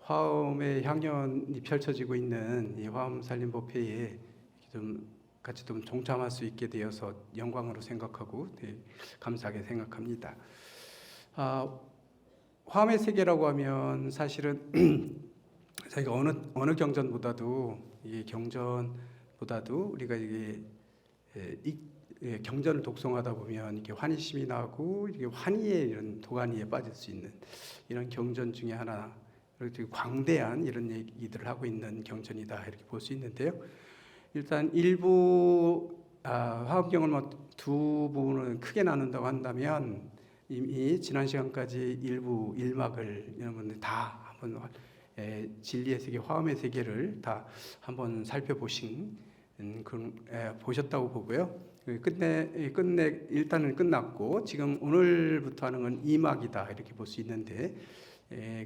화엄의 향연이 펼쳐지고 있는 이 화엄 살림법회에 좀 같이 좀 동참할 수 있게 되어서 영광으로 생각하고 감사하게 생각합니다. 화엄의 세계라고 하면 사실은 저희가 어느 경전보다도 이 경전보다도 우리가 이게 경전을 독송하다 보면 이렇게 환희심이 나고 이게 환희의 이런 도가니에 빠질 수 있는 이런 경전 중에 하나, 이렇게 광대한 이런 얘기들을 하고 있는 경전이다 이렇게 볼 수 있는데요. 일단 일부 화엄경을 두 부분을 크게 나눈다고 한다면 이미 지난 시간까지 일부 1막을 여러분들 다 한번 진리의 세계, 화엄의 세계를 다 한번 살펴보신 보셨다고 보고요. 일단은 끝났고 지금 오늘부터 하는 건 2막이다 이렇게 볼 수 있는데,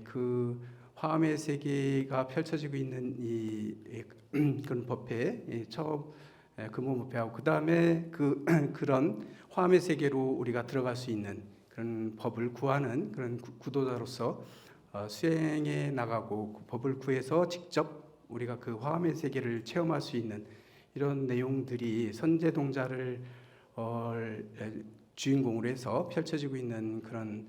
그 화엄의 세계가 펼쳐지고 있는 그런 법회 처음 근본법회하고 그 다음에 그런 화엄의 세계로 우리가 들어갈 수 있는 그런 법을 구하는 그런 구도자로서 수행해 나가고 그 법을 구해서 직접 우리가 그 화엄의 세계를 체험할 수 있는 이런 내용들이 선제동자를 주인공으로 해서 펼쳐지고 있는 그런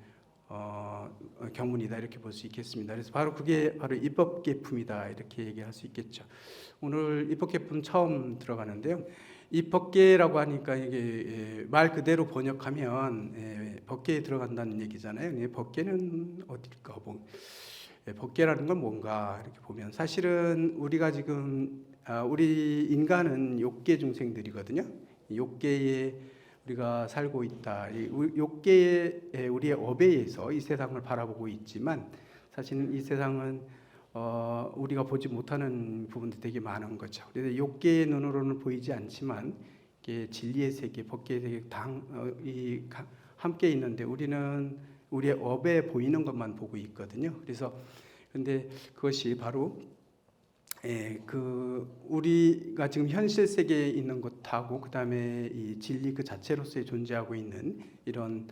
경문이다 이렇게 볼 수 있겠습니다. 그래서 그게 바로 입법계품이다 이렇게 얘기할 수 있겠죠. 오늘 입법계품 처음 들어가는데요. 입법계라고 하니까 이게 말 그대로 번역하면 법계에 들어간다는 얘기잖아요. 법계는 어딜까? 법계라는 건 뭔가 이렇게 보면 사실은 우리가 지금 우리 인간은 욕계 중생들이거든요. 욕계에 우리가 살고 있다. 욕계의 우리의 업에서 이 세상을 바라보고 있지만 사실은 이 세상은 우리가 보지 못하는 부분도 되게 많은 거죠. 그래서 욕계의 눈으로는 보이지 않지만 이게 진리의 세계, 법계의 세계 함께 있는데 우리는 우리의 업에 보이는 것만 보고 있거든요. 그래서 근데 그것이 바로 우리가 지금 현실 세계에 있는 것하고 그 다음에 이 진리 그 자체로서의 존재하고 있는 이런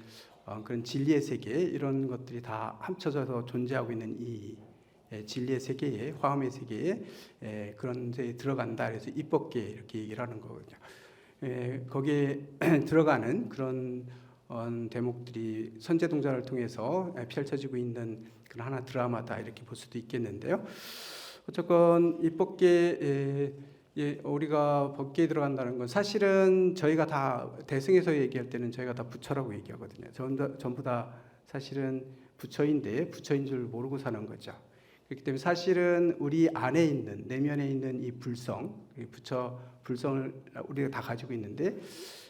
그런 진리의 세계, 이런 것들이 다 합쳐져서 존재하고 있는 이 진리의 세계에, 화엄의 세계에 그런 데에 들어간다. 그래서 입법계 이렇게 얘기를 하는 거거든요. 거기에 들어가는 그런 대목들이 선제동자를 통해서 펼쳐지고 있는 그런 하나 드라마다 이렇게 볼 수도 있겠는데요. 어쨌건 입법계 우리가 법계에 들어간다는 건 사실은 저희가 다 대승에서 얘기할 때는 저희가 다 부처라고 얘기하거든요. 전부 다 사실은 부처인데 부처인 줄 모르고 사는 거죠. 그렇기 때문에 사실은 우리 안에 있는 내면에 있는 이 불성을 우리가 다 가지고 있는데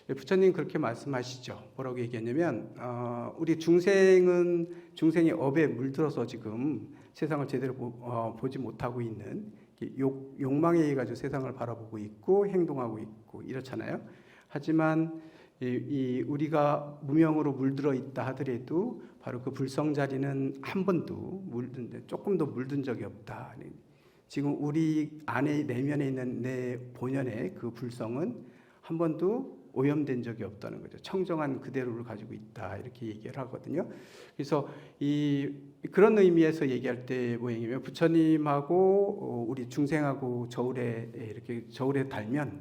부처님 그렇게 말씀하시죠. 뭐라고 얘기했냐면 우리 중생의 업에 물들어서 지금 세상을 제대로 보지 못하고 있는 욕망에 의해 가지고 세상을 바라보고 있고 행동하고 있고 이렇잖아요. 하지만 우리가 무명으로 물들어 있다 하더라도 바로 그 불성 자리는 한 번도 조금도 물든 적이 없다. 지금 우리 안에 내면에 있는 내 본연의 그 불성은 한 번도 오염된 적이 없다는 거죠. 청정한 그대로를 가지고 있다 이렇게 얘기를 하거든요. 그래서 그런 의미에서 얘기할 때 뭐냐면 부처님하고 우리 중생하고 저울에 달면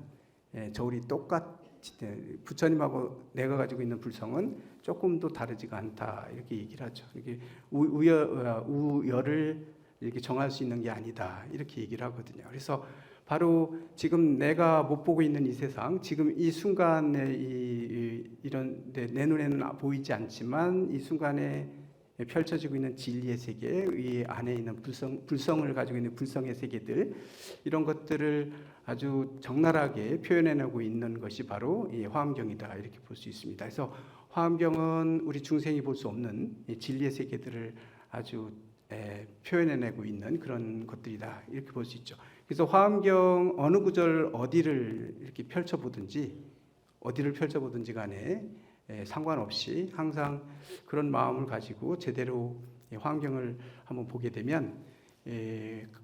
저울이 똑같이 부처님하고 내가 가지고 있는 불성은 조금도 다르지가 않다 이렇게 얘기를 하죠. 이게 우열을 이렇게 정할 수 있는 게 아니다 이렇게 얘기를 하거든요. 그래서 바로 지금 내가 못 보고 있는 이 세상, 지금 이 순간에 내 눈에는 보이지 않지만 이 순간에 펼쳐지고 있는 진리의 세계, 이 안에 있는 불성을 가지고 있는 불성의 세계들, 이런 것들을 아주 적나라하게 표현해내고 있는 것이 바로 이 화엄경이다 이렇게 볼 수 있습니다. 그래서 화엄경은 우리 중생이 볼 수 없는 이 진리의 세계들을 아주 표현해내고 있는 그런 것들이다 이렇게 볼 수 있죠. 그래서 화엄경 어느 구절 어디를 펼쳐보든지 간에 상관없이 항상 그런 마음을 가지고 제대로 화엄경을 한번 보게 되면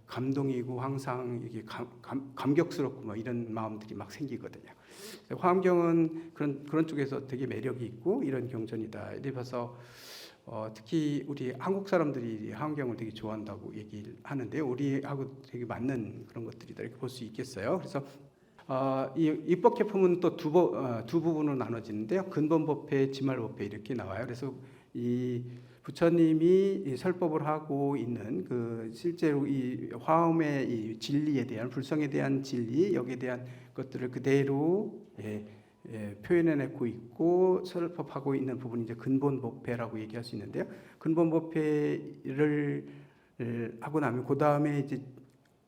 감동이고 항상 이게 감격스럽고 이런 마음들이 막 생기거든요. 화엄경은 그런 쪽에서 되게 매력이 있고 이런 경전이다. 이래서 특히 우리 한국 사람들이 하원경을 되게 좋아한다고 얘기를 하는데요. 우리하고 되게 맞는 그런 것들이다 이렇게 볼 수 있겠어요. 그래서 이 입법 개품은 또 두 부분으로 나눠지는데요. 근본법회, 지말법회 이렇게 나와요. 그래서 이 부처님이 이 설법을 하고 있는 그 실제로 이 화엄의 이 진리에 대한 불성에 대한 진리 여기에 대한 것들을 그대로 표현해내고 있고 설법하고 있는 부분이 이제 근본법회라고 얘기할 수 있는데요. 근본법회를 하고 나면 그 다음에 이제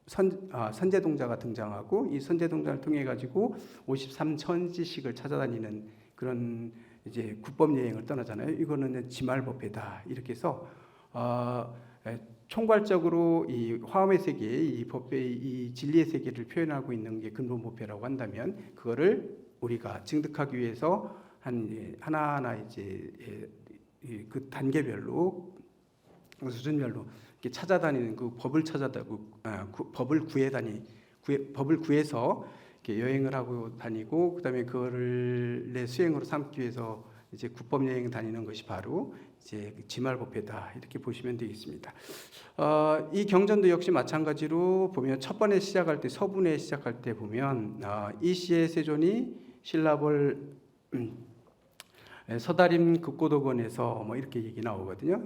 선제동자가 등장하고 이 선제동자를 통해 가지고 53천지식을 찾아다니는 그런 이제 국법 여행을 떠나잖아요. 이거는 지말법회다 이렇게 해서 총괄적으로 이 화엄의 세계, 이 법회의 이 진리의 세계를 표현하고 있는 게 근본법회라고 한다면 그거를 우리가 증득하기 위해서 하나하나 이제 그 단계별로 수준별로 이렇게 찾아다니는 그 법을 법을 법을 구해서 이렇게 여행을 하고 다니고 그다음에 그거를 내 수행으로 삼기 위해서 이제 국법 여행 다니는 것이 바로 이제 지말법회다 이렇게 보시면 되겠습니다. 이 경전도 역시 마찬가지로 보면 첫 번에 시작할 때 서분에 시작할 때 보면 이시의 세존이 신라벌 서다림 극고도건에서 뭐 이렇게 얘기 나오거든요.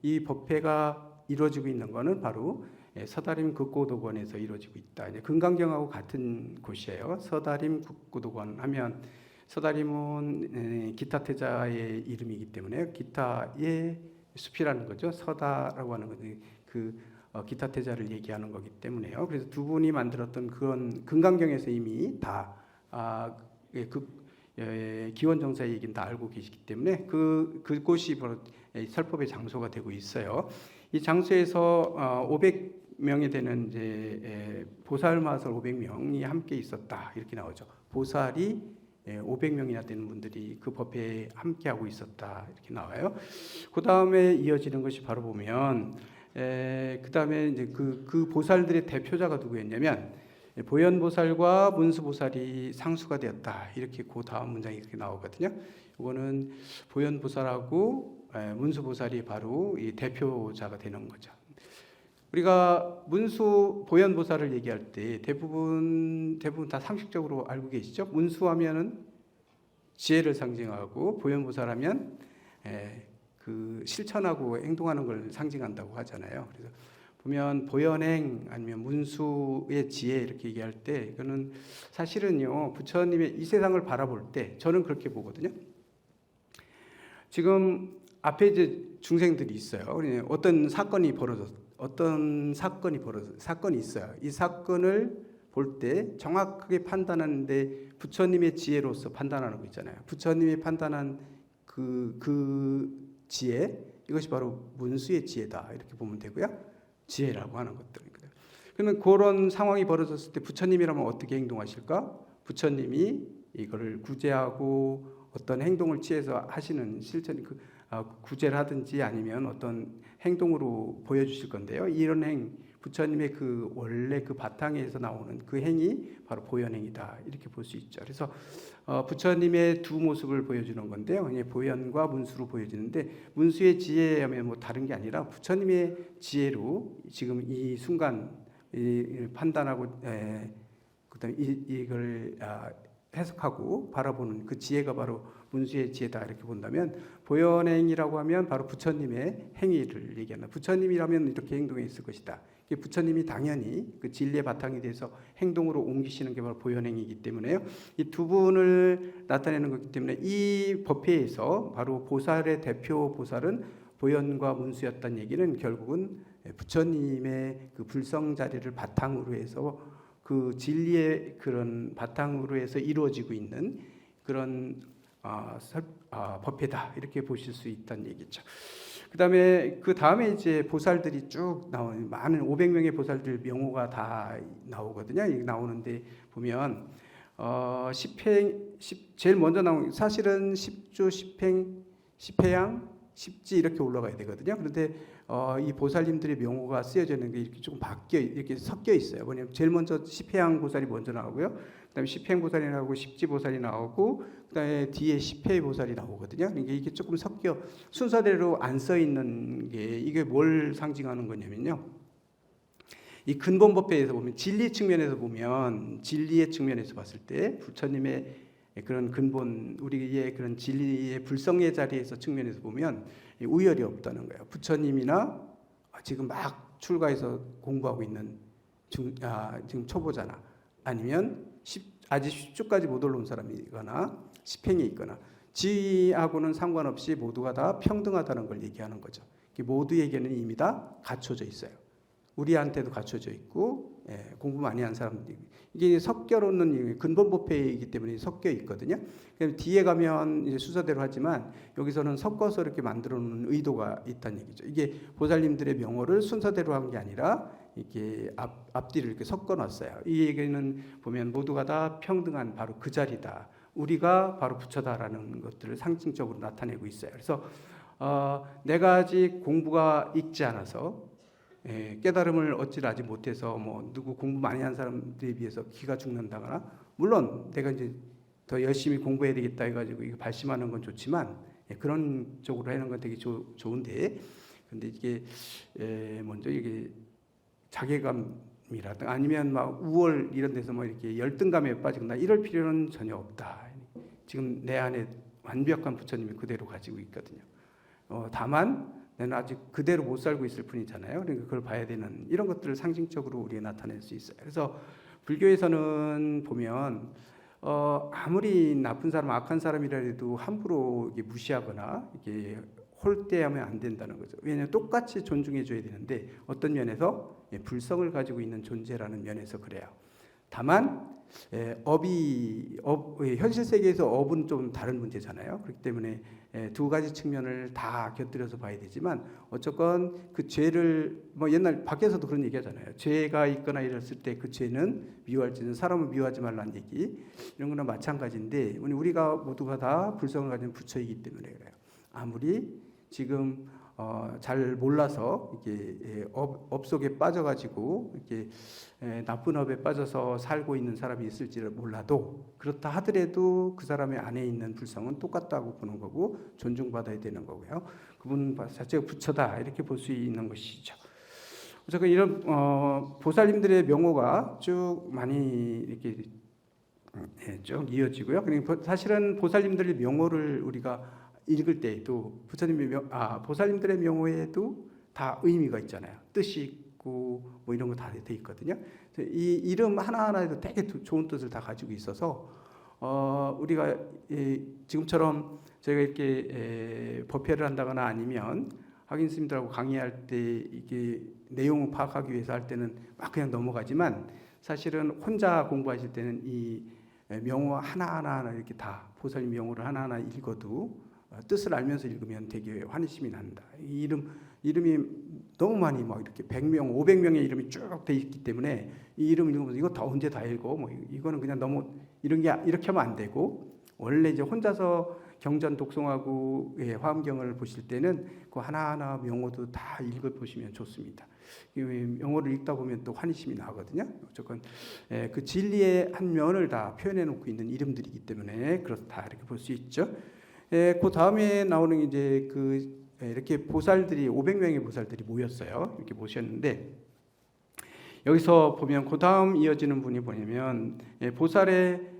이 법회가 이루어지고 있는 것은 바로 서다림 극고도건에서 이루어지고 있다. 이제 금강경하고 같은 곳이에요. 서다림 극고도건 하면 서다림은 기타태자의 이름이기 때문에 기타의 숲이라는 거죠. 서다라고 하는 것은 그 기타태자를 얘기하는 거기 때문에요. 그래서 두 분이 만들었던 그런 금강경에서 이미 다 기원정사의 얘기는 다 알고 계시기 때문에 그곳이 바로 설법의 장소가 되고 있어요. 이 장소에서 500명이 되는 이제 보살마설 500명이 함께 있었다 이렇게 나오죠. 보살이 500명이나 되는 분들이 그 법회에 함께 하고 있었다 이렇게 나와요. 그 다음에 이어지는 것이 바로 보면 그 다음에 이제 그 보살들의 대표자가 누구였냐면 보현보살과 문수보살이 상수가 되었다 이렇게 그 다음 문장이 이렇게 나오거든요. 이거는 보현보살하고 문수보살이 바로 이 대표자가 되는 거죠. 우리가 보현보살을 얘기할 때 대부분 다 상식적으로 알고 계시죠? 문수하면은 지혜를 상징하고 보현보살하면 그 실천하고 행동하는 걸 상징한다고 하잖아요. 그래서 보면 보현행 아니면 문수의 지혜 이렇게 얘기할 때 이거는 사실은요 부처님의 이 세상을 바라볼 때 저는 그렇게 보거든요. 지금 앞에 이제 중생들이 있어요. 어떤 사건이 있어요. 이 사건을 볼 때 정확하게 판단하는데 부처님의 지혜로서 판단하는 거 있잖아요. 부처님이 판단한 그 지혜 이것이 바로 문수의 지혜다 이렇게 보면 되고요. 지혜라고 하는 것들이거든요. 그러면 그런 상황이 벌어졌을 때 부처님이라면 어떻게 행동하실까? 부처님이 이거를 구제하고 어떤 행동을 취해서 하시는 실천이 구제를 하든지 아니면 어떤 행동으로 보여주실 건데요. 이런 부처님의 그 원래 그 바탕에서 나오는 그 행이 바로 보현행이다 이렇게 볼 수 있죠. 그래서 부처님의 두 모습을 보여주는 건데요. 보현과 문수로 보여지는데 문수의 지혜하면 뭐 다른 게 아니라 부처님의 지혜로 지금 이 순간 판단하고 그다음에 이걸 해석하고 바라보는 그 지혜가 바로 문수의 지혜다 이렇게 본다면 보현행이라고 하면 바로 부처님의 행위를 얘기한다. 부처님이라면 이렇게 행동해 있을 것이다. 부처님이 당연히 그 진리의 바탕이 돼서 행동으로 옮기시는 게 바로 보현행이기 때문에요. 이 두 분을 나타내는 것이기 때문에 이 법회에서 바로 보살의 대표 보살은 보현과 문수였다는 얘기는 결국은 부처님의 그 불성 자리를 바탕으로 해서 그 진리의 그런 바탕으로 해서 이루어지고 있는 그런 법회다 이렇게 보실 수 있다는 얘기죠. 그 다음에 이제 보살들이 쭉 나오는 많은 500명의 보살들 명호가 다 나오거든요. 이 나오는데 보면 제일 먼저 나온 사실은 10주 10행 10회양 10지 이렇게 올라가야 되거든요. 그런데 이 보살님들의 명호가 쓰여져 있는 게 이렇게 조금 이렇게 섞여 있어요. 뭐냐면 제일 먼저 십혜양 보살이 먼저 나오고요. 그다음에 십행 보살이 나오고 십지 보살이 나오고 그다음에 뒤에 십회 보살이 나오거든요. 그러니까 이게 조금 섞여 순서대로 안 써 있는 게 이게 뭘 상징하는 거냐면요. 이 근본법회에서 보면 진리 측면에서 보면 진리의 측면에서 봤을 때 부처님의 그런 근본 우리의 그런 진리의 불성의 자리에서 측면에서 보면 우열이 없다는 거예요. 부처님이나 지금 막 출가해서 공부하고 있는 지금 초보자나 아니면 아직 10주까지 못 올라온 사람이거나 십행에 있거나 지하고는 상관없이 모두가 다 평등하다는 걸 얘기하는 거죠. 모두에게는 이미 다 갖춰져 있어요. 우리한테도 갖춰져 있고 공부 많이 한 사람들이 이게 섞여 놓는 근본법회이기 때문에 섞여 있거든요. 뒤에 가면 이제 순서대로 하지만 여기서는 섞어서 이렇게 만들어 놓는 의도가 있다는 얘기죠. 이게 보살님들의 명호를 순서대로 한 게 아니라 이렇게 앞뒤를 이렇게 섞어 놨어요. 이 얘기는 보면 모두가 다 평등한 바로 그 자리다. 우리가 바로 부처다라는 것들을 상징적으로 나타내고 있어요. 그래서 내가 아직 공부가 익지 않아서 깨달음을 얻지 아직 못해서 뭐 누구 공부 많이 한 사람들에 비해서 기가 죽는다거나 물론 내가 이제 더 열심히 공부해야 되겠다 해가지고 이거 발심하는 건 좋지만 그런 쪽으로 하는 건 되게 좋은데 근데 이게 먼저 이게 자괴감이라든가 아니면 막 우월 이런 데서 뭐 이렇게 열등감에 빠지거나 이럴 필요는 전혀 없다. 지금 내 안에 완벽한 부처님이 그대로 가지고 있거든요. 다만 나는 아직 그대로 못 살고 있을 뿐이잖아요. 그러니까 그걸 봐야 되는 이런 것들을 상징적으로 우리가 나타낼 수 있어요. 그래서 불교에서는 보면 아무리 나쁜 사람, 악한 사람이라 해도 함부로 이게 무시하거나 이게 홀대하면 안 된다는 거죠. 왜냐하면 똑같이 존중해줘야 되는데 어떤 면에서 불성을 가지고 있는 존재라는 면에서 그래요. 다만 현실 세계에서 업은 좀 다른 문제잖아요. 그렇기 때문에 두 가지 측면을 다 곁들여서 봐야 되지만 어쨌건 그 죄를 뭐 옛날 밖에서도 그런 얘기하잖아요. 죄가 있거나 이랬을 때 그 죄는 미워할지는 사람을 미워하지 말라는 얘기 이런 거나 마찬가지인데 우리가 모두가 다 불성을 가진 부처이기 때문에 그래요. 아무리 지금 잘 몰라서 이렇게 업 속에 빠져가지고 이렇게 나쁜 업에 빠져서 살고 있는 사람이 있을지를 몰라도 그렇다 하더라도 그 사람의 안에 있는 불성은 똑같다고 보는 거고 존중받아야 되는 거고요. 그분 자체가 부처다 이렇게 볼 수 있는 것이죠. 어쨌든 이런 보살님들의 명호가 쭉 많이 이렇게 쭉 이어지고요. 그러니까 사실은 보살님들의 명호를 우리가 읽을 때에도 보살님들의 명호에도 다 의미가 있잖아요. 뜻이 있고 뭐 이런 거 다 돼 있거든요. 이 이름 하나하나에도 되게 좋은 뜻을 다 가지고 있어서 우리가 지금처럼 저희가 이렇게 법회를 한다거나 아니면 학인 스님들하고 강의할 때 이게 내용을 파악하기 위해서 할 때는 막 그냥 넘어가지만 사실은 혼자 공부하실 때는 이 명호 하나하나 이렇게 다 보살님 명호를 하나하나 읽어도 뜻을 알면서 읽으면 되게 환희심이 난다. 이 이름이 너무 많이 막 이렇게 100명, 500명의 이름이 쭉 돼 있기 때문에 이 이름 읽으면서 이거 다 언제 다 읽어? 뭐 이거는 그냥 너무 이렇게 하면 안 되고 원래 이제 혼자서 경전 독송하고 화엄경을 보실 때는 그 하나하나 명호도 다 읽어 보시면 좋습니다. 명호를 읽다 보면 또 환희심이 나거든요. 어쨌건 그 진리의 한 면을 다 표현해 놓고 있는 이름들이기 때문에 그렇다 이렇게 볼 수 있죠. 그 다음에 나오는 이제 이렇게 보살들이 500명의 보살들이 모였어요. 이렇게 모셨는데 여기서 보면 그 다음 이어지는 분이 뭐냐면 보살의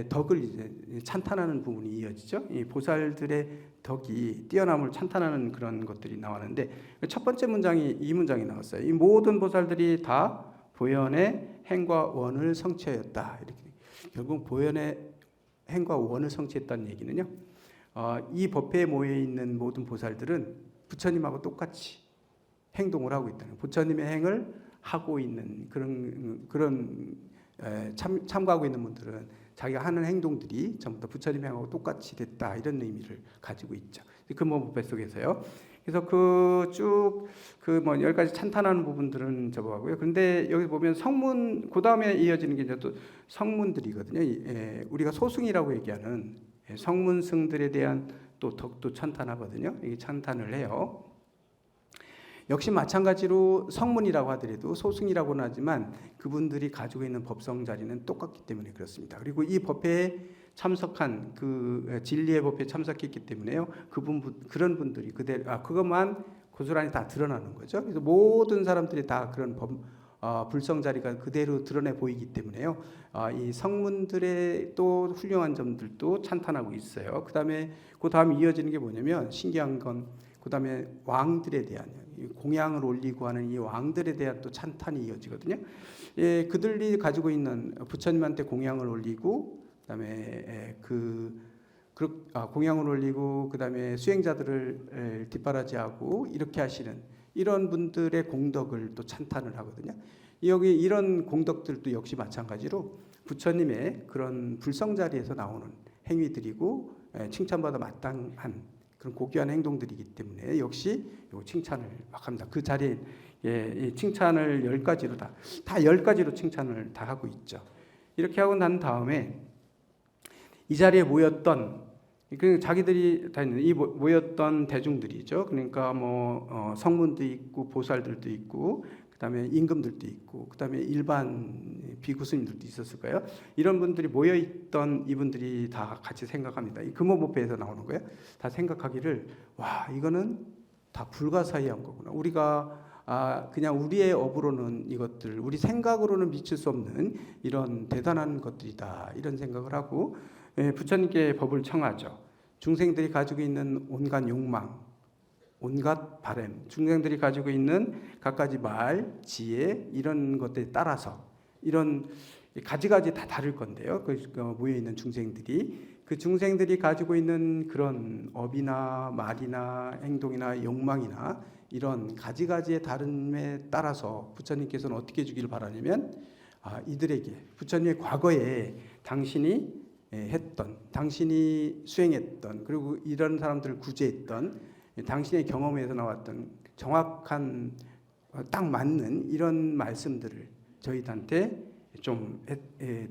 덕을 이제 찬탄하는 부분이 이어지죠. 이 보살들의 덕이 뛰어남을 찬탄하는 그런 것들이 나왔는데 첫 번째 문장이 이 문장이 나왔어요. 이 모든 보살들이 다 보현의 행과 원을 성취하였다. 이렇게 결국 보현의 행과 원을 성취했다는 얘기는요. 이 법회에 모여 있는 모든 보살들은 부처님하고 똑같이 행동을 하고 있다는 거예요. 부처님의 행을 하고 있는 그런 참가하고 있는 분들은 자기가 하는 행동들이 전부 다 부처님의 행하고 똑같이 됐다 이런 의미를 가지고 있죠. 근본법회 속에서요. 그래서 뭐 10가지 찬탄하는 부분들은 저거하고요. 그런데 여기 보면 성문 그 다음에 이어지는 게 이제 또 성문들이거든요. 우리가 소승이라고 얘기하는 성문승들에 대한 또 덕도 찬탄하거든요. 이게 찬탄을 해요. 역시 마찬가지로 성문이라고 하더라도 소승이라고는 하지만 그분들이 가지고 있는 법성 자리는 똑같기 때문에 그렇습니다. 그리고 이 법회에 참석한 그 진리의 법회에 참석했기 때문에요. 그런 분들이 그것만 고스란히 다 드러나는 거죠. 그래서 모든 사람들이 다 그런 불성 자리가 그대로 드러내 보이기 때문에요. 이 성문들의 또 훌륭한 점들도 찬탄하고 있어요. 그 다음에 이어지는 게 뭐냐면 신기한 건 그 다음에 왕들에 대한 공양을 올리고 하는 이 왕들에 대한 또 찬탄이 이어지거든요. 예, 그들이 가지고 있는 부처님한테 공양을 올리고 그다음에 공양을 올리고 그다음에 수행자들을 뒷바라지하고 이렇게 하시는 이런 분들의 공덕을 또 찬탄을 하거든요. 여기 이런 공덕들도 역시 마찬가지로 부처님의 그런 불성 자리에서 나오는 행위들이고 칭찬받아 마땅한 그런 고귀한 행동들이기 때문에 역시 요 칭찬을 막 합니다. 그 자리에 칭찬을 10가지로 다 10가지로 칭찬을 다 하고 있죠. 이렇게 하고 난 다음에 이 자리에 모였던 자기들이 다 있는 이 모였던 대중들이죠. 그러니까 성문도 있고 보살들도 있고 그다음에 임금들도 있고 그다음에 일반 비구스님들도 있었을 거예요. 이런 분들이 모여 있던 이분들이 다 같이 생각합니다. 이 금호법회에서 나오는 거예요. 다 생각하기를 와 이거는 다 불가사의한 거구나. 우리가 그냥 우리의 업으로는 이것들 우리 생각으로는 미칠 수 없는 이런 대단한 것들이다. 이런 생각을 하고 부처님께 법을 청하죠. 중생들이 가지고 있는 온갖 욕망, 온갖 바램, 중생들이 가지고 있는 갖가지 말, 지혜 이런 것들에 따라서 이런 가지가지 다 다를 건데요. 모여 있는 중생들이 그 중생들이 가지고 있는 그런 업이나 말이나 행동이나 욕망이나 이런 가지가지의 다름에 따라서 부처님께서는 어떻게 주기를 바라냐면 이들에게 부처님의 과거에 당신이 했던, 당신이 수행했던, 그리고 이런 사람들을 구제했던 당신의 경험에서 나왔던 정확한 딱 맞는 이런 말씀들을 저희한테 좀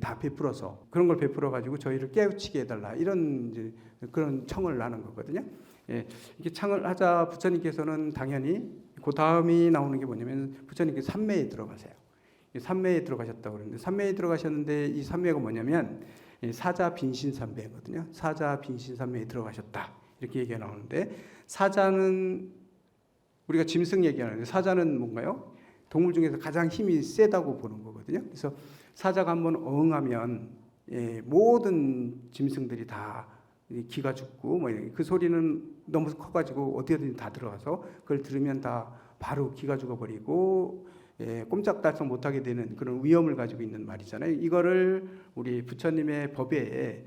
다 베풀어서 그런 걸 베풀어 가지고 저희를 깨우치게 해달라 이런 이제 그런 청을 하는 거거든요. 이렇게 청을 하자 부처님께서는 당연히 그 다음이 나오는 게 뭐냐면 부처님께서 삼매에 들어가세요. 삼매에 들어가셨다고 그러는데 삼매에 들어가셨는데 이 삼매가 뭐냐면 사자 빈신 삼매거든요. 사자 빈신 삼매에 들어가셨다 이렇게 얘기가 나오는데 사자는 우리가 짐승 얘기하는데 사자는 뭔가요? 동물 중에서 가장 힘이 세다고 보는 거거든요. 그래서 사자가 한번 어흥하면 모든 짐승들이 다 기가 죽고 그 소리는 너무 커가지고 어디든 다 들어가서 그걸 들으면 다 바로 기가 죽어버리고 꼼짝달싹 못하게 되는 그런 위험을 가지고 있는 말이잖아요. 이거를 우리 부처님의 법음에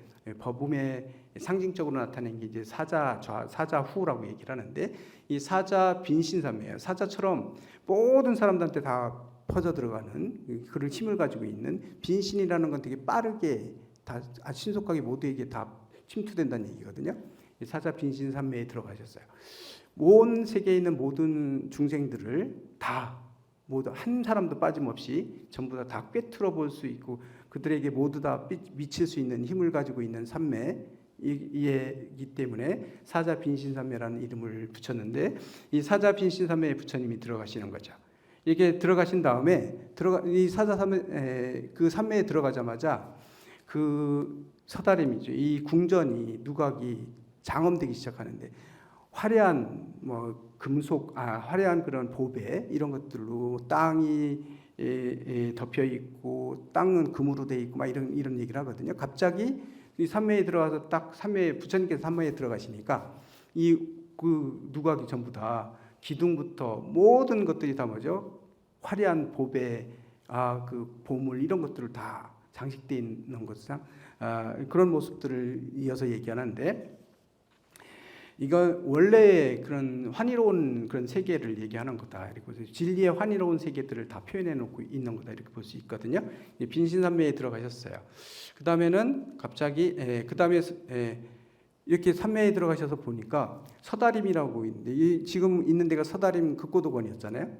상징적으로 나타낸 게 이제 사자후라고 얘기를 하는데 이 사자 빈신삼매예요. 사자처럼 모든 사람들한테 다 퍼져 들어가는 그런 힘을 가지고 있는 빈신이라는 건 되게 빠르게 다 신속하게 모두에게 다 침투된다는 얘기거든요. 사자 빈신삼매에 들어가셨어요. 온 세계에 있는 모든 중생들을 다 모두 한 사람도 빠짐없이 전부 다 꿰뚫어 볼 수 있고 그들에게 모두 다 미칠 수 있는 힘을 가지고 있는 삼매이기 때문에 사자 빈신삼매라는 이름을 붙였는데 이 사자 빈신삼매에 부처님이 들어가시는 거죠. 이렇게 들어가신 다음에 이 사자 삼매 그 삼매에 들어가자마자 그 서다림이죠. 이 궁전이 누각이 장엄되기 시작하는데 화려한 금속, 화려한 그런 보배 이런 것들로 땅이 덮여 있고 땅은 금으로 돼 있고 막 이런 얘기를 하거든요. 갑자기 이 삼매에 들어가서 딱 부처님께서 삼매에 들어가시니까 그 누각이 전부 다 기둥부터 모든 것들이 다 뭐죠? 화려한 보배, 그 보물 이런 것들을 다 장식되어 있는 것상 그런 모습들을 이어서 얘기하는데. 이건 원래 그런 환희로운 그런 세계를 얘기하는 거다. 그리고 진리의 환희로운 세계들을 다 표현해 놓고 있는 거다. 이렇게 볼 수 있거든요. 빈신삼매에 들어가셨어요. 그 다음에는 갑자기 그 다음에 이렇게 삼매에 들어가셔서 보니까 서다림이라고 있는데 지금 있는 데가 서다림 극고도관이었잖아요.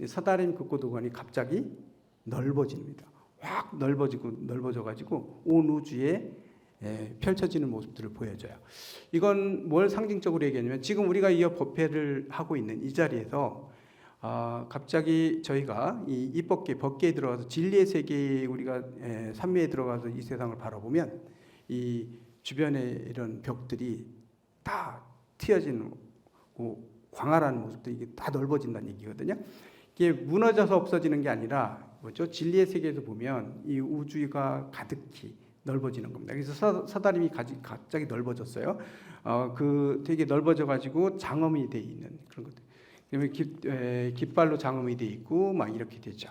서다림 극고도관이 갑자기 넓어집니다. 확 넓어져가지고 온 우주에 펼쳐지는 모습들을 보여줘요. 이건 뭘 상징적으로 얘기하냐면 지금 우리가 이 법회를 하고 있는 이 자리에서 갑자기 저희가 이 입법계, 법계에 들어가서 진리의 세계에 우리가 삼매에 들어가서 이 세상을 바라보면 이 주변에 이런 벽들이 다 트여진 광활한 모습들이 이게 다 넓어진다는 얘기거든요. 이게 무너져서 없어지는 게 아니라 뭐죠? 진리의 세계에서 보면 이 우주가 가득히 넓어지는 겁니다. 그래서 서다림이 갑자기 넓어졌어요. 그 되게 넓어져 가지고 장엄이 돼 있는 그런 것들. 그다음에 깃발로 장엄이 돼 있고 막 이렇게 되죠.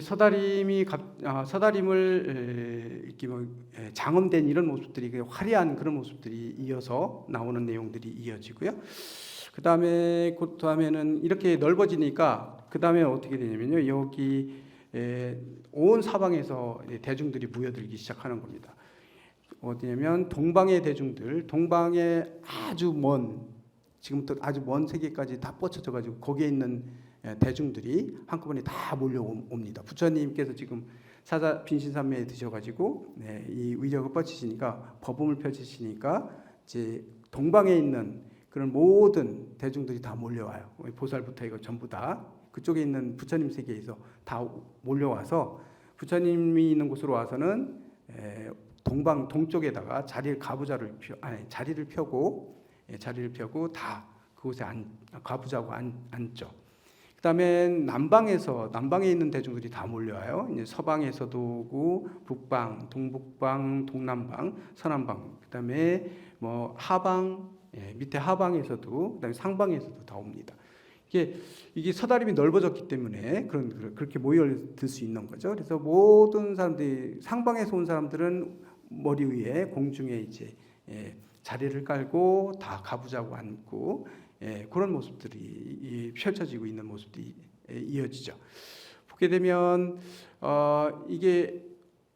서다림을 이렇게 뭐 장엄된 이런 모습들이 화려한 그런 모습들이 이어서 나오는 내용들이 이어지고요. 그 다음에는 이렇게 넓어지니까 그 다음에 어떻게 되냐면요. 여기 온 사방에서 대중들이 모여들기 시작하는 겁니다. 어디냐면 동방의 대중들, 동방의 아주 먼 지금부터 아주 먼 세계까지 다 뻗쳐져 가지고 거기에 있는 대중들이 한꺼번에 다 몰려옵니다. 부처님께서 지금 빈신산매에 드셔가지고 이 위력을 뻗치시니까 법음을 펼치시니까 이제 동방에 있는 그런 모든 대중들이 다 몰려와요. 보살부터 이거 전부 다 그쪽에 있는 부처님 세계에서 다 몰려와서 부처님이 있는 곳으로 와서는 동쪽에다가 자리를 펴고 다 그곳에 가부좌고 앉죠. 그다음에 남방에 있는 대중들이 다 몰려와요. 이제 서방에서도 오고 북방, 동북방, 동남방, 서남방, 그다음에 뭐 하방, 밑에 하방에서도, 그다음에 상방에서도 다 옵니다. 이게 서다림이 넓어졌기 때문에 그렇게 모여들 수 있는 거죠. 그래서 모든 사람들이 상방에서 온 사람들은 머리 위에 공중에 이제 자리를 깔고 다 가부좌고 앉고 그런 모습들이 펼쳐지고 있는 모습들이 이어지죠. 보게 되면 이게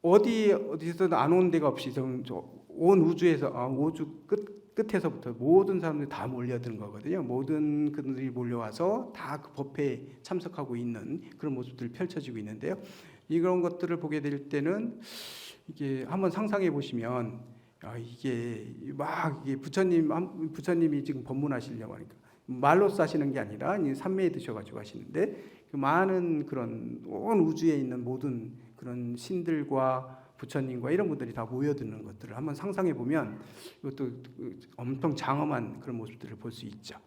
어디서 안 온 데가 없이 온 우주에서 우주 끝에서부터 모든 사람들이 다 몰려드는 거거든요. 모든 그들이 몰려와서 다 그 법회에 참석하고 있는 그런 모습들이 펼쳐지고 있는데요. 이런 것들을 보게 될 때는 이게 한번 상상해 보시면 이게 부처님이 지금 법문하시려고 하니까 말로 사시는 게 아니라 삼매에 드셔가지고 하시는데 그 많은 그런 온 우주에 있는 모든 그런 신들과 부처님과 이런 분들이 다 모여드는 것들을 한번 상상해 보면 이것도 엄청 장엄한 그런 모습들을 볼 수 있죠.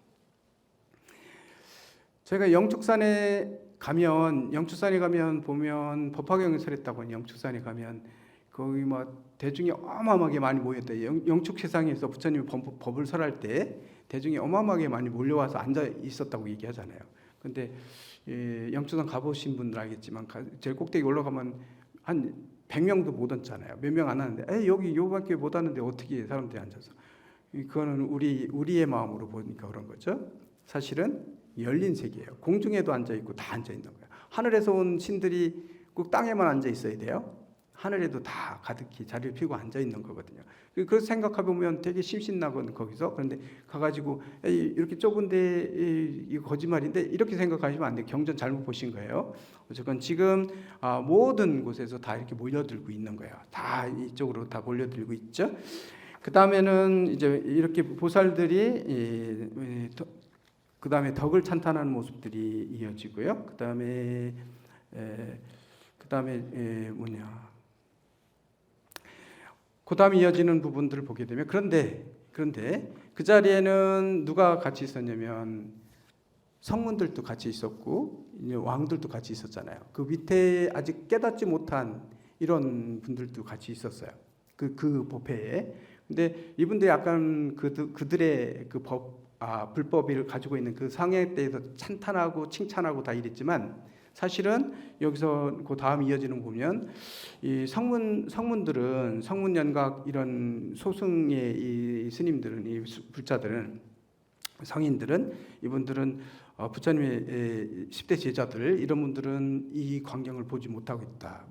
저희가 영축산에 가면 보면 법화경을 설했다고 하니 영축산에 가면 거기 대중이 어마어마하게 많이 모였다. 영축세상에서 부처님이 법을 설할 때 대중이 어마어마하게 많이 몰려와서 앉아 있었다고 얘기하잖아요. 근데 영축산 가보신 분들 알겠지만 제일 꼭대기 올라가면 한 100명도 못 앉잖아요. 몇 명 안 하는데 여기밖에 못 앉는데 어떻게 사람들이 앉아서. 그거는 우리의 마음으로 보니까 그런 거죠. 사실은 열린 세계예요. 공중에도 앉아 있고 다 앉아 있는 거예요. 하늘에서 온 신들이 꼭 땅에만 앉아 있어야 돼요. 하늘에도 다 가득히 자리를 피고 앉아 있는 거거든요. 그래서 생각해 보면 되게 심신나거든 거기서. 그런데 가가지고 이렇게 좁은데 이거 거짓말인데 이렇게 생각하시면 안 돼요. 경전 잘못 보신 거예요. 어쨌건 지금 모든 곳에서 다 이렇게 몰려들고 있는 거예요. 다 이쪽으로 다 몰려들고 있죠. 그 다음에는 이제 이렇게 보살들이 그 다음에 덕을 찬탄하는 모습들이 이어지고요. 그 다음에 그 다음에 이어지는 부분들을 보게 되면 그런데 그 자리에는 누가 같이 있었냐면 성문들도 같이 있었고 왕들도 같이 있었잖아요. 그 밑에 아직 깨닫지 못한 이런 분들도 같이 있었어요. 그 법회에. 근데 이분들이 약간 그들의 그 불법을 가지고 있는 그 상에 대해서 찬탄하고 칭찬하고 다 이랬지만 사실은 여기서 그 다음 이어지는 거 보면 이 성문들은 성문연각 이런 소승의 이 스님들은 이 불자들은 성인들은 이분들은 부처님의 10대 제자들 이런 분들은 이 광경을 보지 못했다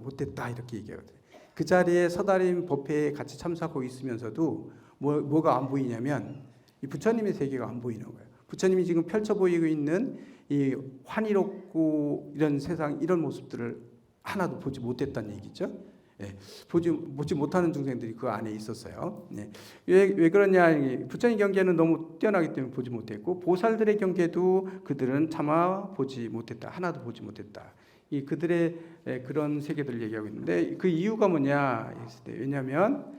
이렇게 얘기하거든요. 그 자리에 서다림 법회에 같이 참석하고 있으면서도 뭐가 안 보이냐면 이 부처님의 세계가 안 보이는 거예요. 부처님이 지금 펼쳐 보이고 있는 이 환희롭고 이런 세상 이런 모습들을 하나도 보지 못했다는 얘기죠. 보지 못하는 중생들이 그 안에 있었어요. 왜 그러냐? 부처님 경계는 너무 뛰어나기 때문에 보지 못했고, 보살들의 경계도 그들은 차마 보지 못했다. 하나도 보지 못했다. 이 그들의 그런 세계들을 얘기하고 있는데, 그 이유가 뭐냐? 왜냐하면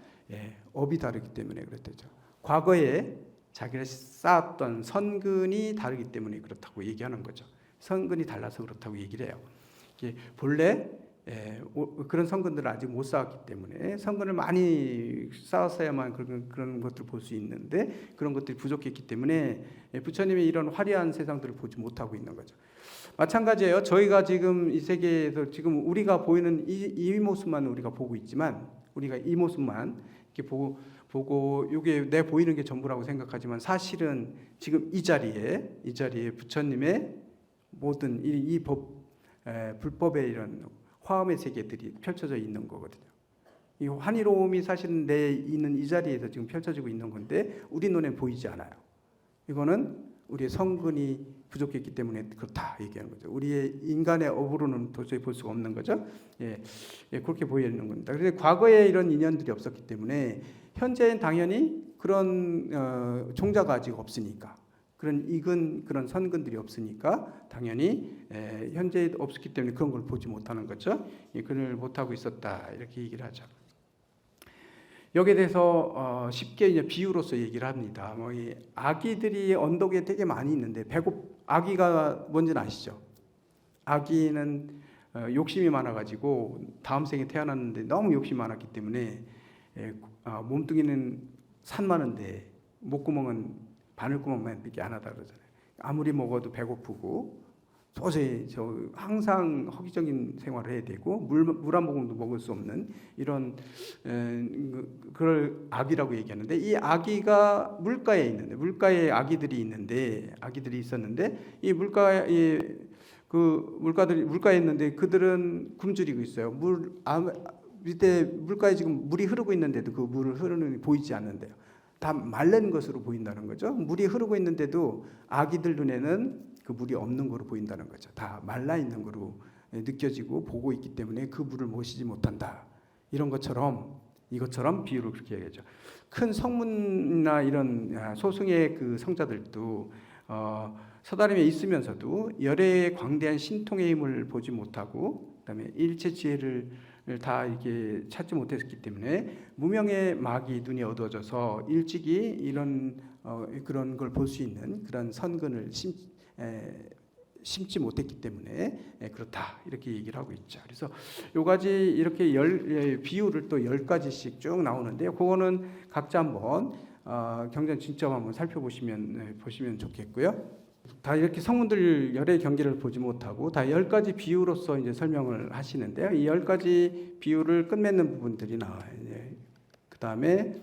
업이 다르기 때문에 그렇다죠. 과거에 자기가 쌓았던 선근이 다르기 때문에 그렇다고 얘기하는 거죠. 선근이 달라서 그렇다고 얘기를 해요. 본래 그런 선근들을 아직 못 쌓았기 때문에 선근을 많이 쌓았어야만 그런 것들을 볼 수 있는데, 그런 것들이 부족했기 때문에 부처님의 이런 화려한 세상들을 보지 못하고 있는 거죠. 마찬가지예요. 저희가 지금 이 세계에서 지금 우리가 보이는 이 모습만 우리가 보고 있지만, 우리가 이 모습만 이렇게 보고 이게 내 보이는 게 전부라고 생각하지만, 사실은 지금 이 자리에 부처님의 모든 이 불법의 이런 화엄의 세계들이 펼쳐져 있는 거거든요. 이 환희로움이 사실은 내 있는 이 자리에서 지금 펼쳐지고 있는 건데, 우리 눈엔 보이지 않아요. 이거는 우리의 성근이 부족했기 때문에 그렇다 얘기하는 거죠. 우리의 인간의 업으로는 도저히 볼 수가 없는 거죠. 그렇게 보이는 겁니다. 그래서 과거에 이런 인연들이 없었기 때문에 현재는 당연히 그런 종자가 아직 없으니까, 그런 익은 그런 선근들이 없으니까 당연히 현재에 없었기 때문에 그런 걸 보지 못하는 거죠. 그걸 못하고 있었다 이렇게 얘기를 하죠. 여기에 대해서 쉽게 이제 비유로서 얘기를 합니다. 이 아기들이 언덕에 되게 많이 있는데, 아기가 뭔지는 아시죠? 아기는 욕심이 많아가지고 다음 생에 태어났는데 너무 욕심이 많았기 때문에 몸뚱이는 산 많은데 목구멍은 바늘구멍만 밖에 안 하다 그러잖아요. 아무리 먹어도 배고프고 도저히 항상 허기적인 생활을 해야 되고 물 한 모금도 먹을 수 없는 이런 그걸 아기라고 얘기하는데, 이 아기가 물가에 아기들이 있었는데, 이 물가에 있는데 그들은 굶주리고 있어요. 밑에 물가에 지금 물이 흐르고 있는데도 그 물을 흐르는 게 보이지 않는데요. 다 마른 것으로 보인다는 거죠. 물이 흐르고 있는데도 아기들 눈에는 그 물이 없는 거로 보인다는 거죠. 다 말라 있는 거로 느껴지고 보고 있기 때문에 그 물을 모시지 못한다. 이것처럼 비유를 그렇게 얘기하죠. 큰 성문이나 이런 소승의 그 성자들도 서다림에 있으면서도 열의 광대한 신통의 힘을 보지 못하고, 그다음에 일체 지혜를 다 이렇게 찾지 못했기 때문에 무명의 막이 눈이 어두워져서 일찍이 이런 그런 걸 볼 수 있는 그런 선근을 심지 못했기 때문에 그렇다 이렇게 얘기를 하고 있죠. 그래서 요 가지 이렇게 비유를 또 10가지씩 쭉 나오는데요. 그거는 각자 한번 경전 직접 한번 보시면 좋겠고요. 다 이렇게 성문들 열의 경계를 보지 못하고 다 10가지 비유로서 이제 설명을 하시는데요. 이 10가지 비유를 끝맺는 부분들이 나와요. 그 다음에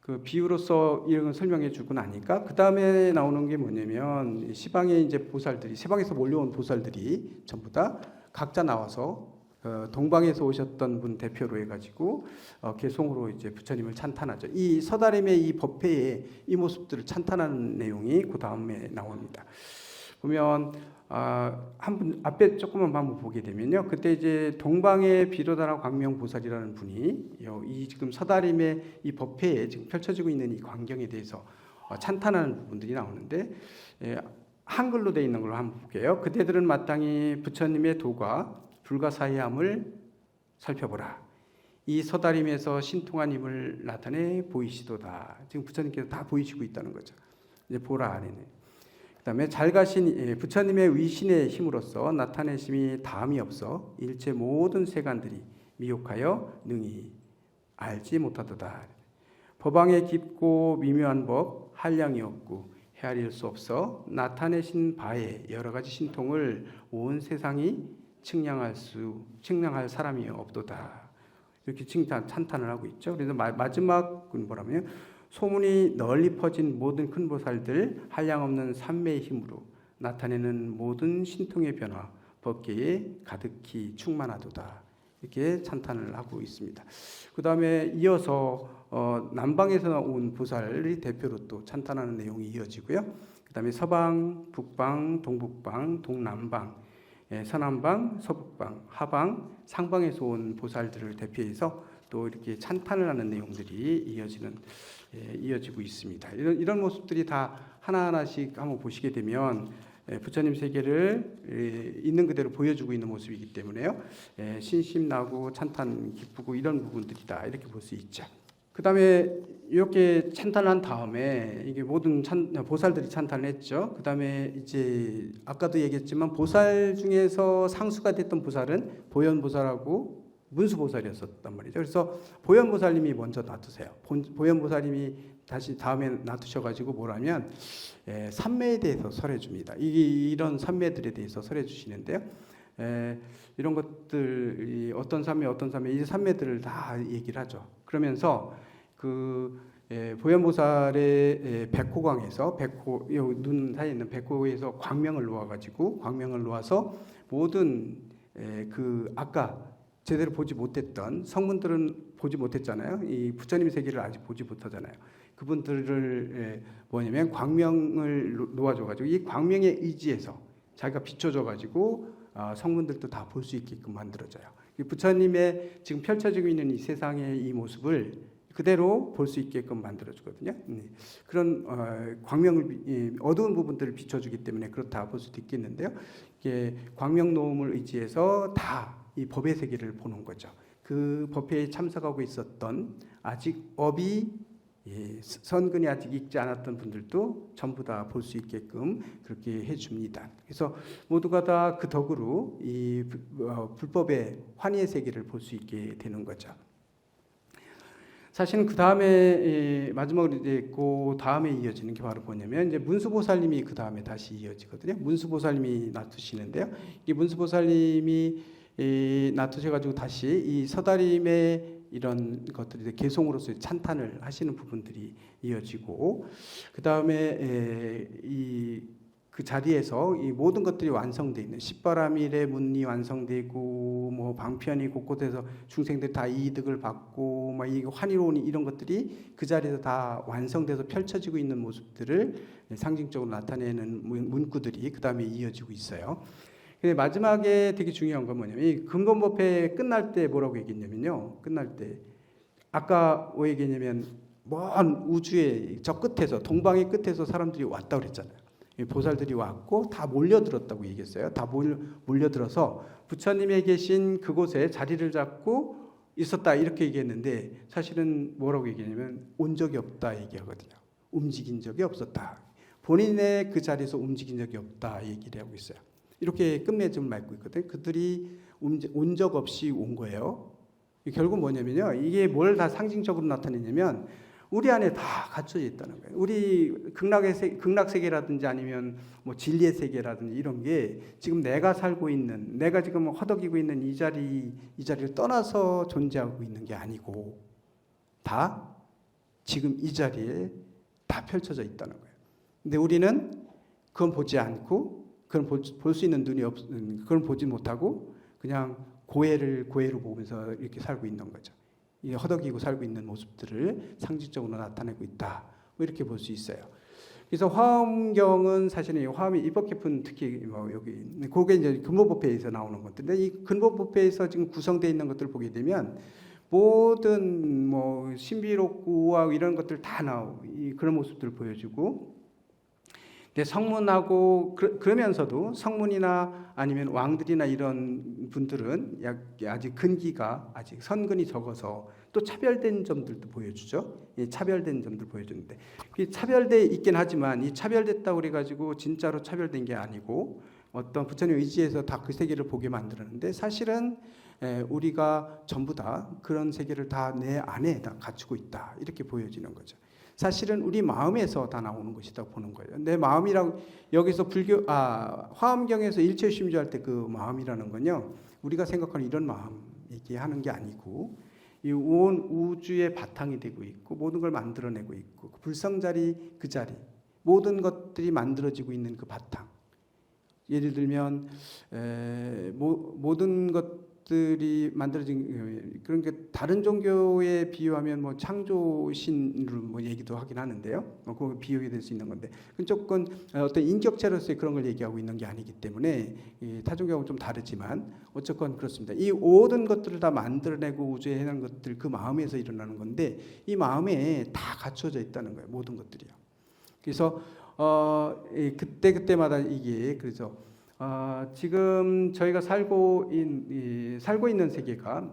그 비유로서 이런 걸 설명해 주고 나니까 그 다음에 나오는 게 뭐냐면, 시방에 이제 보살들이, 세방에서 몰려온 보살들이 전부 다 각자 나와서 동방에서 오셨던 분 대표로 해가지고 개송으로 이제 부처님을 찬탄하죠. 이 서다림의 이 법회에 이 모습들을 찬탄하는 내용이 그 다음에 나옵니다. 보면 한분 앞에 조금만 한번 보게 되면요, 그때 이제 동방의 비로다라 광명보살이라는 분이 이 지금 서다림의 이 법회에 지금 펼쳐지고 있는 이 광경에 대해서 찬탄하는 부분들이 나오는데, 한글로 되어 있는 걸로 한번 볼게요. 그대들은 마땅히 부처님의 도가 불가사의함을 살펴보라. 이 서다림에서 신통한 힘을 나타내 보이시도다. 지금 부처님께서 다 보이시고 있다는 거죠. 이제 보라 안에는. 그다음에 잘 가신 부처님의 위신의 힘으로써 나타내심이 다함이 없어 일체 모든 세간들이 미혹하여 능히 알지 못하도다. 법왕의 깊고 미묘한 법 한량이 없고 헤아릴 수 없어 나타내신 바에 여러 가지 신통을 온 세상이 측량할 사람이 없도다. 이렇게 찬탄을 하고 있죠. 그래서 마지막은 뭐라면, 소문이 널리 퍼진 모든 큰 보살들 한량없는 삼매의 힘으로 나타내는 모든 신통의 변화 법계에 가득히 충만하도다. 이렇게 찬탄을 하고 있습니다. 그 다음에 이어서 남방에서 온 보살이 대표로 또 찬탄하는 내용이 이어지고요. 그 다음에 서방, 북방, 동북방, 동남방 서남방, 서북방, 하방, 상방에서 온 보살들을 대표해서 또 이렇게 찬탄을 하는 내용들이 이어지고 있습니다. 이런 모습들이 다 하나하나씩 한번 보시게 되면 부처님 세계를 있는 그대로 보여주고 있는 모습이기 때문에요. 신심 나고 찬탄 기쁘고 이런 부분들이다 이렇게 볼 수 있죠. 그 다음에 이렇게 찬탄한 다음에 이게 모든 보살들이 찬탄을 했죠. 그 다음에 이제 아까도 얘기했지만 보살 중에서 상수가 됐던 보살은 보현보살하고 문수보살이었단 말이죠. 그래서 보현보살님이 먼저 놔두세요. 보현보살님이 다시 다음에 놔두셔가지고 뭐라면 삼매에 대해서 설해줍니다. 이런 삼매들에 대해서 설해주시는데요. 이런 것들 어떤 삼매 이 삼매들을 다 얘기를 하죠. 그러면서 보현보살의 백호광에서 눈 사이에 있는 백호에서 광명을 놓아서 모든 아까 제대로 보지 못했던 성문들은 보지 못했잖아요. 이 부처님 세계를 아직 보지 못하잖아요. 그분들을 뭐냐면 광명을 놓아줘가지고 이 광명에 의지해서 자기가 비춰줘가지고 성문들도 다 볼 수 있게끔 만들어져요. 부처님의 지금 펼쳐지고 있는 이 세상의 이 모습을 그대로 볼 수 있게끔 만들어주거든요. 그런 광명을 어두운 부분들을 비춰주기 때문에 그렇다 볼 수도 있겠는데요. 이게 광명 노음을 의지해서 다 이 법의 세계를 보는 거죠. 그 법회에 참석하고 있었던 아직 업이 선근이 아직 익지 않았던 분들도 전부 다 볼 수 있게끔 그렇게 해줍니다. 그래서 모두가 다 그 덕으로 이 불법의 환희의 세계를 볼 수 있게 되는 거죠. 사실은 그 다음에 마지막으로 이제 그 다음에 이어지는 게 바로 뭐냐면 이제 문수보살님이 그 다음에 다시 이어지거든요. 문수보살님이 놔두시는데요. 이 문수보살님이 놔두셔가지고 다시 이 서다림의 이런 것들이 개송으로서 찬탄을 하시는 부분들이 이어지고 그 다음에 그 자리에서 이 모든 것들이 완성되어 있는 십바라밀의 문이 완성되고 뭐 방편이 곳곳에서 중생들이 다 이득을 받고 막 이 환희로운 이런 것들이 그 자리에서 다 완성돼서 펼쳐지고 있는 모습들을 상징적으로 나타내는 문구들이 그 다음에 이어지고 있어요. 근데 마지막에 되게 중요한 건 뭐냐면 이 근본법회 끝날 때 뭐라고 얘기했냐면요. 끝날 때 아까 뭐 얘기했냐면 먼 우주의 저 끝에서 동방의 끝에서 사람들이 왔다고 그랬잖아요. 보살들이 왔고 다 몰려들었다고 얘기했어요. 다 몰려들어서 부처님이 계신 그곳에 자리를 잡고 있었다 이렇게 얘기했는데 사실은 뭐라고 얘기하냐면 온 적이 없다 얘기하거든요. 움직인 적이 없었다. 본인의 그 자리에서 움직인 적이 없다 얘기를 하고 있어요. 이렇게 끝맺음을 맺고 있거든요. 그들이 온 적 없이 온 거예요. 결국 뭐냐면요. 이게 뭘 다 상징적으로 나타내냐면 우리 안에 다 갖춰져 있다는 거예요. 우리 극락 세계라든지 아니면 뭐 진리의 세계라든지 이런 게 지금 내가 살고 있는, 내가 지금 허덕이고 있는 이 자리를 떠나서 존재하고 있는 게 아니고 다 지금 이 자리에 다 펼쳐져 있다는 거예요. 근데 우리는 그건 보지 않고, 그건 볼 수 있는 눈이 그걸 보지 못하고 그냥 고해를 보면서 이렇게 살고 있는 거죠. 이 허덕이고 살고 있는 모습들을 상징적으로 나타내고 있다. 뭐 이렇게 볼 수 있어요. 그래서 화엄경은 사실은 화엄이 입법개품 특히 뭐 여기 그게 이제 근본법회에서 나오는 것들인데 이 근본법회에서 지금 구성되어 있는 것들을 보게 되면 모든 뭐 신비롭고 우아하고 이런 것들 다 그런 모습들을 보여주고. 근데 성문하고 그러면서도 성문이나 아니면 왕들이나 이런 분들은 아직 근기가 아직 선근이 적어서 또 차별된 점들도 보여주죠. 이 차별된 점들 보여주는데 차별돼 있긴 하지만 이 차별됐다고 그래가지고 진짜로 차별된 게 아니고 어떤 부처님 의지에서 다 그 세계를 보게 만들었는데 사실은 우리가 전부 다 그런 세계를 다 내 안에 다 갖추고 있다 이렇게 보여지는 거죠. 사실은 우리 마음에서 다 나오는 것이라고 보는 거예요. 내 마음이라고 여기서 화엄경에서 일체심주할 때 그 마음이라는 건요. 우리가 생각하는 이런 마음 얘기하는 게 아니고 이 온 우주의 바탕이 되고 있고 모든 걸 만들어내고 있고 불성자리 그 자리 모든 것들이 만들어지고 있는 그 바탕. 예를 들면 모든 것 것들이 만들어진 그런 게 다른 종교에 비유하면 뭐 창조신으로 뭐 얘기도 하긴 하는데요. 그 비유가 될 수 있는 건데 조금 어떤 인격체로서의 그런 걸 얘기하고 있는 게 아니기 때문에 타 종교하고 좀 다르지만 어쨌건 그렇습니다. 이 모든 것들을 다 만들어내고 우주에 해놓은 것들 그 마음에서 일어나는 건데 이 마음에 다 갖춰져 있다는 거예요. 모든 것들이요. 그래서 그때마다 이게 그래서 지금 저희가 살고 있는 세계가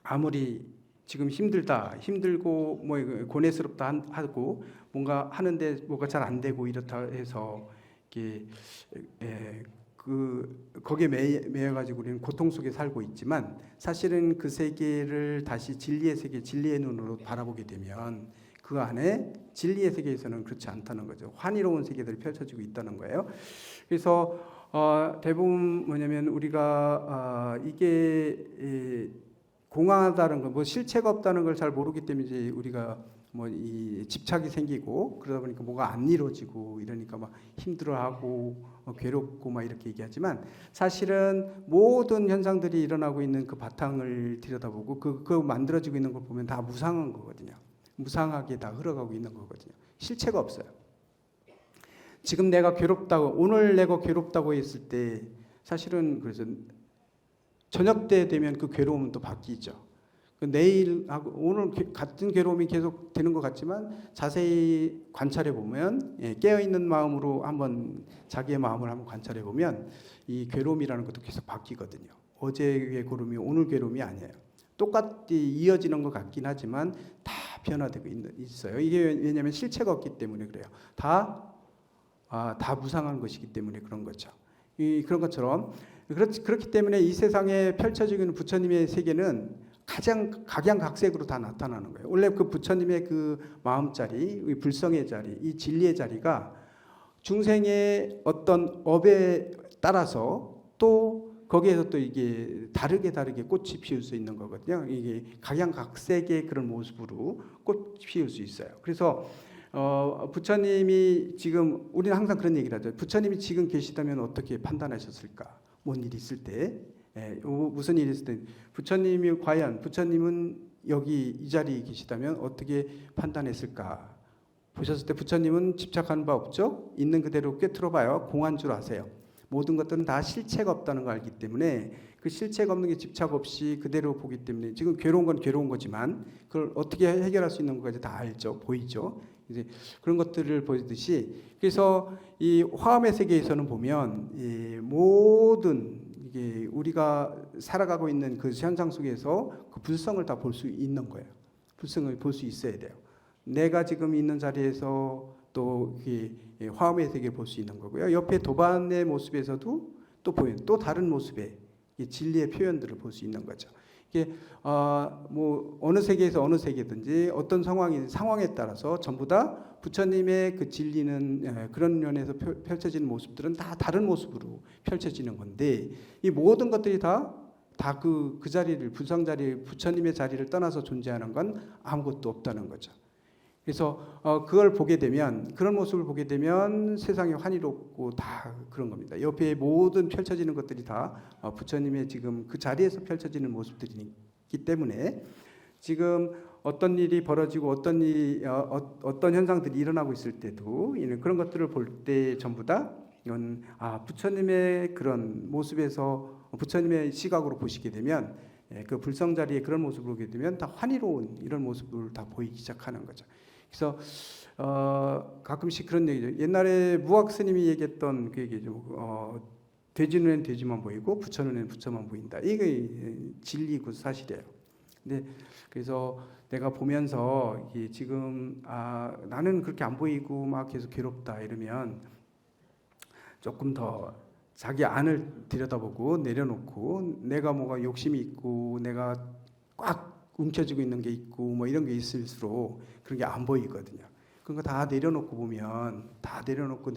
아무리 지금 힘들고 뭐 고뇌스럽다 하고 뭔가 하는데 뭐가 잘 안 되고 이렇다 해서 이게 거기에 매여 가지고 우리는 고통 속에 살고 있지만 사실은 그 세계를 다시 진리의 세계, 진리의 눈으로 바라보게 되면 그 안에 진리의 세계에서는 그렇지 않다는 거죠. 환희로운 세계들이 펼쳐지고 있다는 거예요. 그래서 대부분 뭐냐면 우리가 이게 공허하다는 거, 뭐 실체가 없다는 걸 잘 모르기 때문에 이제 우리가 뭐 이 집착이 생기고 그러다 보니까 뭐가 안 이루어지고 이러니까 막 힘들어하고 괴롭고 막 이렇게 얘기하지만 사실은 모든 현상들이 일어나고 있는 그 바탕을 들여다보고 그 만들어지고 있는 걸 보면 다 무상한 거거든요. 무상하게 다 흘러가고 있는 거거든요. 실체가 없어요. 지금 내가 괴롭다고 오늘 내가 괴롭다고 했을 때 사실은 그래서 저녁 때 되면 그 괴로움은 또 바뀌죠. 내일하고 오늘 같은 괴로움이 계속 되는 것 같지만 자세히 관찰해 보면 깨어 있는 마음으로 한번 자기의 마음을 한번 관찰해 보면 이 괴로움이라는 것도 계속 바뀌거든요. 어제의 괴로움이 오늘 괴로움이 아니에요. 똑같이 이어지는 것 같긴 하지만 다 변화되고 있어요. 이게 왜냐하면 실체가 없기 때문에 그래요. 다 무상한 것이기 때문에 그런 거죠. 그런 것처럼 그렇기 때문에 이 세상에 펼쳐지고 있는 부처님의 세계는 가장 각양각색으로 다 나타나는 거예요. 원래 그 부처님의 그 마음자리, 불성의 자리, 이 진리의 자리가 중생의 어떤 업에 따라서 또 거기에서 또 이게 다르게 꽃이 피울 수 있는 거거든요. 이게 각양각색의 그런 모습으로 꽃이 피울 수 있어요. 그래서 부처님이 지금 우리는 항상 그런 얘기를 하죠. 부처님이 지금 계시다면 어떻게 판단하셨을까? 뭔 일이 있을 때, 무슨 일이 있을 때 부처님이 과연 부처님은 여기 이 자리에 계시다면 어떻게 판단했을까? 보셨을 때 부처님은 집착하는 바 없죠? 있는 그대로 꿰뚫어봐요. 공한 줄 아세요. 모든 것들은 다 실체가 없다는 걸 알기 때문에 그 실체가 없는 게 집착 없이 그대로 보기 때문에 지금 괴로운 건 괴로운 거지만 그걸 어떻게 해결할 수 있는 것까지 다 알죠. 보이죠. 이제 그런 것들을 보이듯이 그래서 이 화엄의 세계에서는 보면 이 모든 이게 우리가 살아가고 있는 그 현상 속에서 그 불성을 다 볼 수 있는 거예요. 불성을 볼 수 있어야 돼요. 내가 지금 있는 자리에서 또 화엄의 세계 볼 수 있는 거고요. 옆에 도반의 모습에서도 또 보이는 또 다른 모습의 진리의 표현들을 볼 수 있는 거죠. 이게 뭐 어느 세계에서 어느 세계든지 어떤 상황에 따라서 전부 다 부처님의 그 진리는 그런 면에서 펼쳐지는 모습들은 다 다른 모습으로 펼쳐지는 건데 이 모든 것들이 다 그 자리를 불성 자리 부처님의 자리를 떠나서 존재하는 건 아무것도 없다는 거죠. 그래서 그걸 보게 되면 그런 모습을 보게 되면 세상이 환희롭고 다 그런 겁니다. 옆에 모든 펼쳐지는 것들이 다 부처님의 지금 그 자리에서 펼쳐지는 모습들이기 때문에 지금 어떤 일이 벌어지고 어떤 현상들이 일어나고 있을 때도 그런 것들을 볼 때 전부 다 이건 부처님의 그런 모습에서 부처님의 시각으로 보시게 되면 그 불성 자리에 그런 모습을 보게 되면 다 환희로운 이런 모습을 다 보이기 시작하는 거죠. 그래서 가끔씩 그런 얘기죠. 옛날에 무학 스님이 얘기했던 그 얘기죠. 돼지 눈엔 돼지만 보이고 부처 눈엔 부처만 보인다. 이게 진리고 사실이에요. 근데 그래서 내가 보면서 이게 지금 나는 그렇게 안 보이고 막 계속 괴롭다 이러면 조금 더 자기 안을 들여다보고 내려놓고 내가 뭐가 욕심이 있고 내가 꽉 움켜쥐고 있는 게 있고 뭐 이런 게 있을수록 그런 게 안 보이거든요. 그런 거 다 내려놓고 보면 다 내려놓고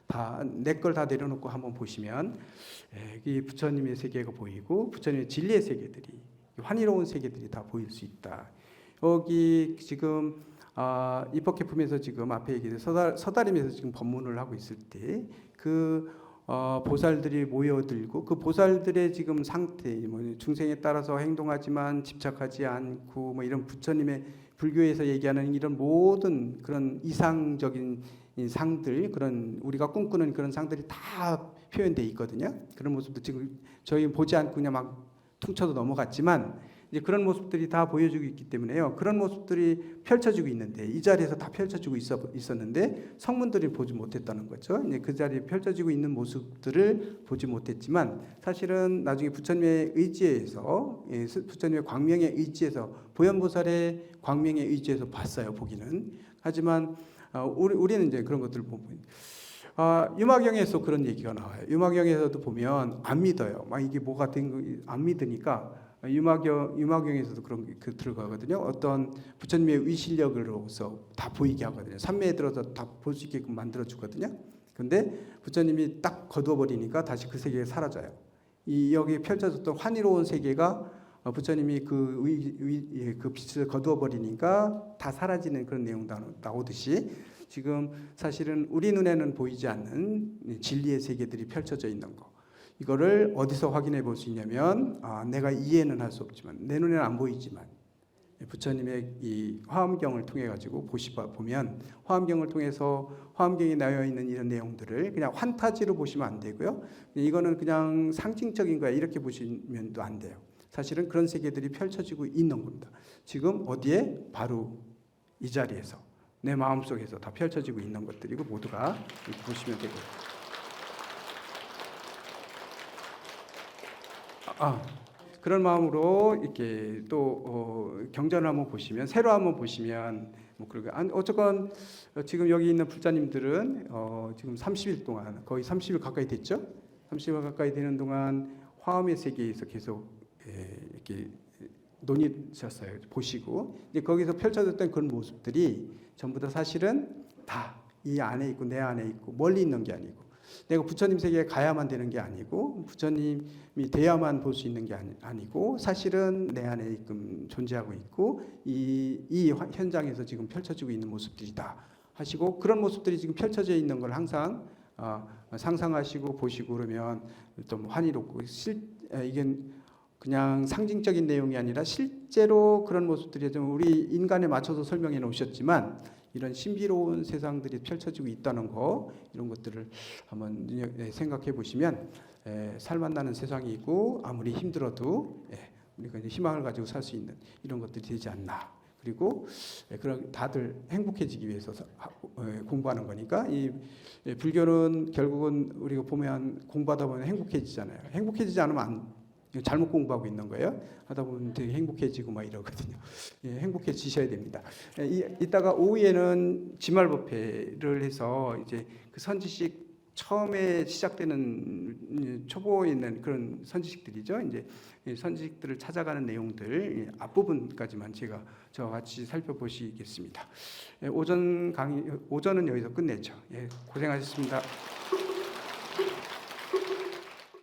다 내 걸 다 내려놓고 한번 보시면 이 부처님의 세계가 보이고 부처님의 진리의 세계들이 환희로운 세계들이 다 보일 수 있다. 여기 지금 입법개품에서 지금 앞에 얘기해 서다림에서 지금 법문을 하고 있을 때 그 보살들이 모여들고 그 보살들의 지금 상태, 뭐 중생에 따라서 행동하지만 집착하지 않고 뭐 이런 부처님의 불교에서 얘기하는 이런 모든 그런 이상적인 이 상들, 그런 우리가 꿈꾸는 그런 상들이 다 표현되어 있거든요. 그런 모습도 지금 저희 보지 않고 그냥 막 퉁쳐도 넘어갔지만 이제 그런 모습들이 다 보여주고 있기 때문에요. 그런 모습들이 펼쳐지고 있는데 이 자리에서 다 펼쳐지고 있었는데 성문들이 보지 못했다는 거죠. 이제 그 자리에 펼쳐지고 있는 모습들을 보지 못했지만 사실은 나중에 부처님의 의지에서 부처님의 광명의 의지에서 보현보살의 광명의 의지에서 봤어요. 보기는. 하지만 우리는 이제 그런 것들을 보고 유마경에서 그런 얘기가 나와요. 유마경에서도 보면 안 믿어요. 막 이게 뭐가 된 거 안 믿으니까 유마경에서도 그런 게 들어가거든요. 어떤 부처님의 위실력으로서 다 보이게 하거든요. 산매에 들어서 다 볼 수 있게끔 만들어 주거든요. 근데 부처님이 딱 거두어 버리니까 다시 그 세계에 사라져요. 여기 펼쳐졌던 환희로운 세계가 부처님이 그 빛을 거두어 버리니까 다 사라지는 그런 내용도 나오듯이 지금 사실은 우리 눈에는 보이지 않는 진리의 세계들이 펼쳐져 있는 거. 이거를 어디서 확인해 볼 수 있냐면 내가 이해는 할 수 없지만 내 눈에는 안 보이지만 부처님의 이 화엄경을 통해 가지고 보면 화엄경을 통해서 화엄경에 나와 있는 이런 내용들을 그냥 환타지로 보시면 안 되고요. 이거는 그냥 상징적인 거야 이렇게 보시면도 안 돼요. 사실은 그런 세계들이 펼쳐지고 있는 겁니다. 지금 어디에? 바로 이 자리에서 내 마음속에서 다 펼쳐지고 있는 것들이고 모두가 이렇게 보시면 되고요. 그런 마음으로 이렇게 또 경전을 한번 보시면 새로 한번 보시면 뭐 그러게 어쨌건 지금 여기 있는 불자님들은 지금 30일 동안 거의 30일 가까이 됐죠. 30일 가까이 되는 동안 화엄의 세계에서 계속 이렇게 논의하셨어요. 보시고 이제 거기서 펼쳐졌던 그런 모습들이 전부 다 사실은 다 이 안에 있고 내 안에 있고 멀리 있는 게 아니고 내가 부처님 세계에 가야만 되는 게 아니고 부처님이 돼야만 볼 수 있는 게 아니고 사실은 내 안에 지금 존재하고 있고 이 현장에서 지금 펼쳐지고 있는 모습들이다 하시고 그런 모습들이 지금 펼쳐져 있는 걸 항상 상상하시고 보시고 그러면 좀 환희롭고 이게 그냥 상징적인 내용이 아니라 실제로 그런 모습들이 좀 우리 인간에 맞춰서 설명해 놓으셨지만 이런 신비로운 세상들이 펼쳐지고 있다는 거 이런 것들을 한번 생각해 보시면 살맛나는 세상이 있고 아무리 힘들어도 우리가 이제 희망을 가지고 살 수 있는 이런 것들이 되지 않나. 그리고 그런 다들 행복해지기 위해서 공부하는 거니까 이 불교는 결국은 우리가 보면 공부하다 보면 행복해지잖아요. 행복해지지 않으면 잘못 공부하고 있는 거예요. 하다 보면 되게 행복해지고 막 이러거든요. 행복해지셔야 됩니다. 이따가 오후에는 지말법회를 해서 이제 그 선지식 처음에 시작되는 초보에 있는 그런 선지식들이죠. 이제 선지식들을 찾아가는 내용들 앞부분까지만 저와 같이 살펴보시겠습니다. 오전은 여기서 끝내죠. 고생하셨습니다.